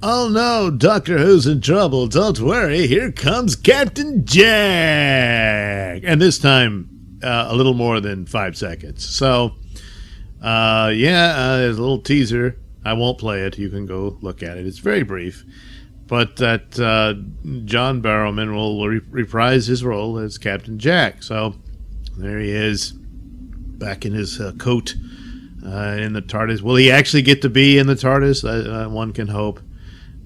Oh no, Doctor Who's in trouble. Don't worry, here comes Captain Jack. And this time, a little more than 5 seconds. So, there's a little teaser. I won't play it. You can go look at it. It's very brief. But that John Barrowman will reprise his role as Captain Jack. So, there he is, back in his coat, in the TARDIS. Will he actually get to be in the TARDIS? One can hope.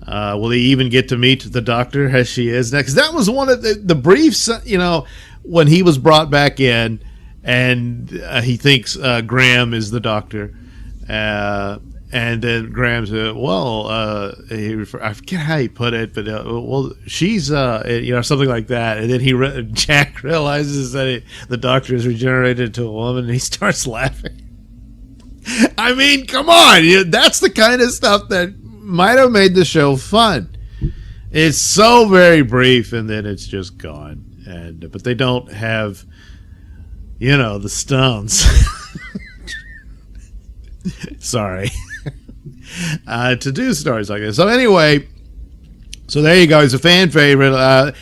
Will he even get to meet the Doctor as she is next? That was one of the briefs, when he was brought back in, and he thinks Graham is the Doctor. And then Graham said, I forget how he put it, but, she's, something like that. And then Jack realizes that the Doctor is regenerated into a woman, and he starts laughing. I mean, come on. That's the kind of stuff that might have made the show fun. It's so very brief, and then it's just gone. But they don't have, the stones. Sorry. To do stories like this. So anyway, there you go. He's a fan favorite. I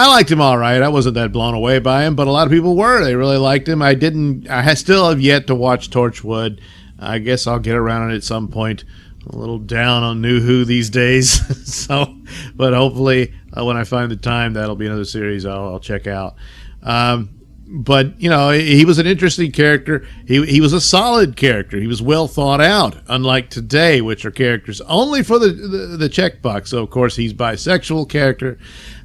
liked him all right. I wasn't that blown away by him, but a lot of people were. They really liked him. I still have yet to watch Torchwood. I guess I'll get around it at some point. A little down on New Who these days. But hopefully when I find the time, that'll be another series I'll check out. But, he was an interesting character. He was a solid character. He was well thought out, unlike today, which are characters only for the checkbox. So, of course, he's bisexual character.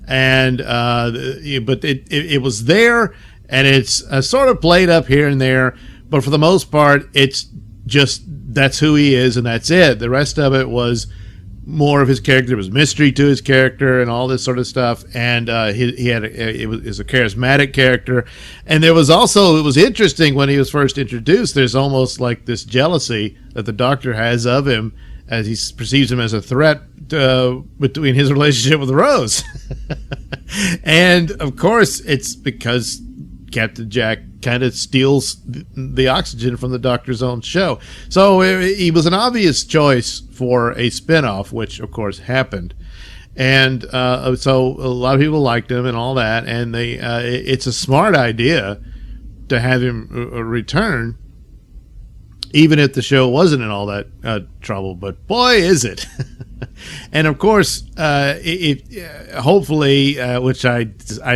And but it was there, and it's sort of played up here and there. But for the most part, it's just that's who he is, and that's it. The rest of it was more of his character. There was mystery to his character and all this sort of stuff. And it was a charismatic character. And there was also, it was interesting when he was first introduced, there's almost like this jealousy that the Doctor has of him as he perceives him as a threat between his relationship with Rose. And of course, it's because Captain Jack kind of steals the oxygen from the Doctor's own show. So he was an obvious choice for a spinoff, which of course happened. And so a lot of people liked him and all that. And it's a smart idea to have him return, even if the show wasn't in all that trouble. But boy, is it. And of course, hopefully, which I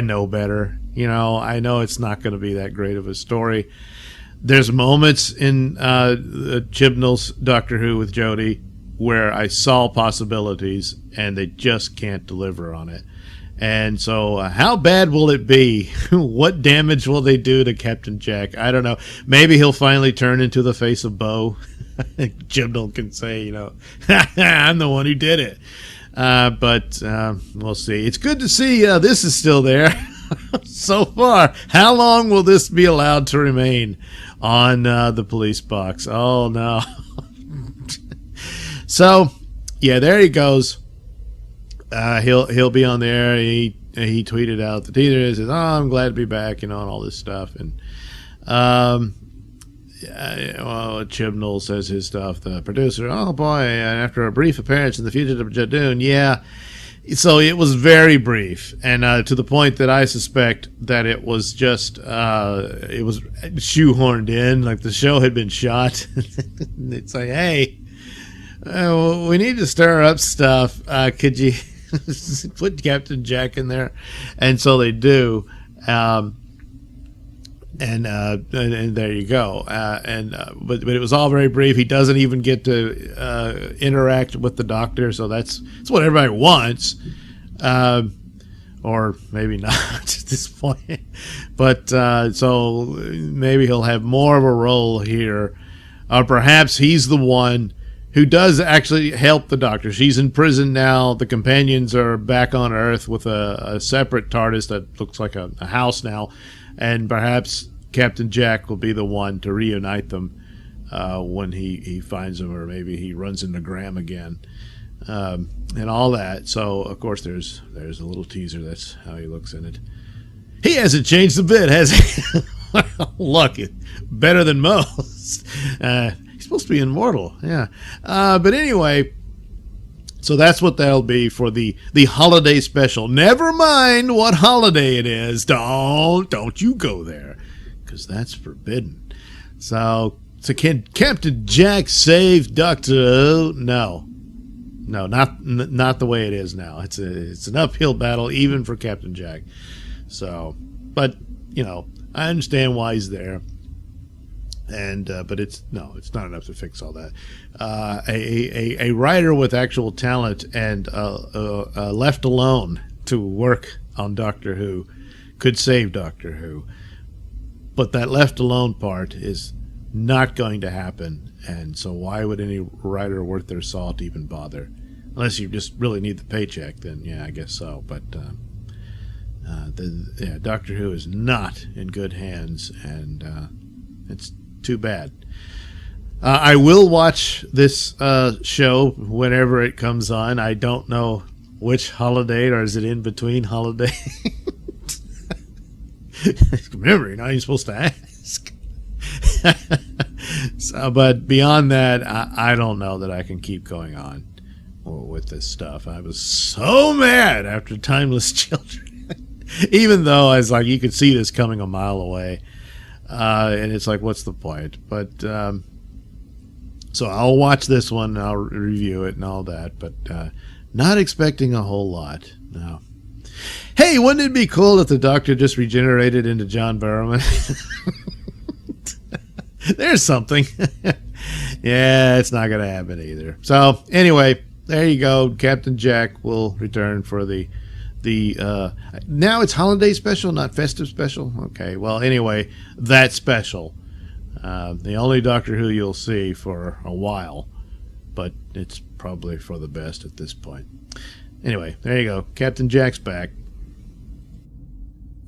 know better, I know it's not going to be that great of a story. There's moments in Chibnall's Doctor Who with Jodie where I saw possibilities, and they just can't deliver on it. And so how bad will it be? What damage will they do to Captain Jack? I don't know. Maybe he'll finally turn into the face of Bo. Chibnall can say, I'm the one who did it. But we'll see. It's good to see this is still there. So far, how long will this be allowed to remain on the police box? Oh no. So yeah, there he goes. He'll be on there. He tweeted out the teaser. He says, I'm glad to be back, and all this stuff. And Chibnall says his stuff. The producer, oh boy, and after a brief appearance in The Fugitive Jadoon, yeah. So it was very brief, and to the point that I suspect that it was just it was shoehorned in, like the show had been shot. It's like, hey, we need to stir up stuff. Could you put Captain Jack in there? And so they do, and there you go. But it was all very brief. He doesn't even get to interact with the Doctor, so that's what everybody wants, or maybe not at this point. But so maybe he'll have more of a role here, or perhaps he's the one who does actually help the Doctor. She's in prison now. The companions are back on Earth with a separate TARDIS that looks like a house now. And perhaps Captain Jack will be the one to reunite them when he finds them, or maybe he runs into Graham again, and all that. So, of course, there's a little teaser. That's how he looks in it. He hasn't changed a bit, has he? Look, better than most. He's supposed to be immortal, yeah. But anyway, So that's what that'll be for the holiday special. Never mind what holiday it is. Don't you go there, because that's forbidden. So can Captain Jack save Doctor Who? No, not the way it is now. It's an uphill battle even for Captain Jack. So, but I understand why he's there. And but it's not enough to fix all that. A writer with actual talent and left alone to work on Doctor Who could save Doctor Who, but that left alone part is not going to happen. And so why would any writer worth their salt even bother? Unless you just really need the paycheck, then yeah, I guess so. But Doctor Who is not in good hands, and it's too bad. I will watch this show whenever it comes on. I don't know which holiday, or is it in between holiday? Remember, you're supposed to ask. So, but beyond that, I don't know that I can keep going on with this stuff. I was so mad after Timeless Children. Even though I was like, you could see this coming a mile away. And it's like, what's the point? But so I'll watch this one and I'll review it and all that, but not expecting a whole lot. No. Hey, wouldn't it be cool if the Doctor just regenerated into John Barrowman? There's something. Yeah, it's not going to happen either. So anyway, there you go. Captain Jack will return for the now it's holiday special, not festive special. Okay, well, anyway, that special, the only Doctor Who you'll see for a while, but it's probably for the best at this point. Anyway, there you go. Captain Jack's back.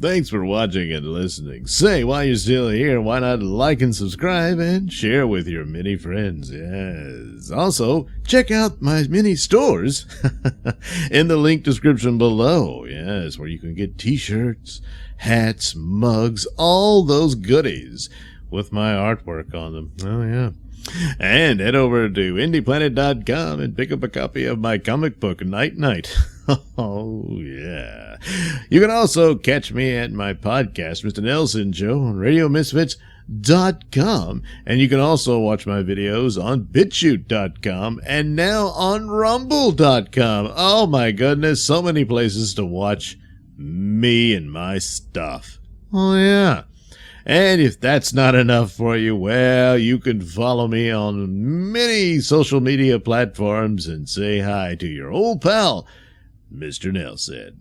Thanks for watching and listening. Say, while you're still here, why not like and subscribe and share with your many friends? Yes. Also, check out my mini stores in the link description below. Yes, where you can get t-shirts, hats, mugs, all those goodies with my artwork on them. Oh, yeah. And head over to indieplanet.com and pick up a copy of my comic book, Night Night. Oh, yeah. You can also catch me at my podcast, Mr Nailsin Show, on RadioMisfits.com. And you can also watch my videos on BitChute.com and now on Rumble.com. Oh, my goodness, so many places to watch me and my stuff. Oh, yeah. And if that's not enough for you, well, you can follow me on many social media platforms and say hi to your old pal, Mr. Nailsin.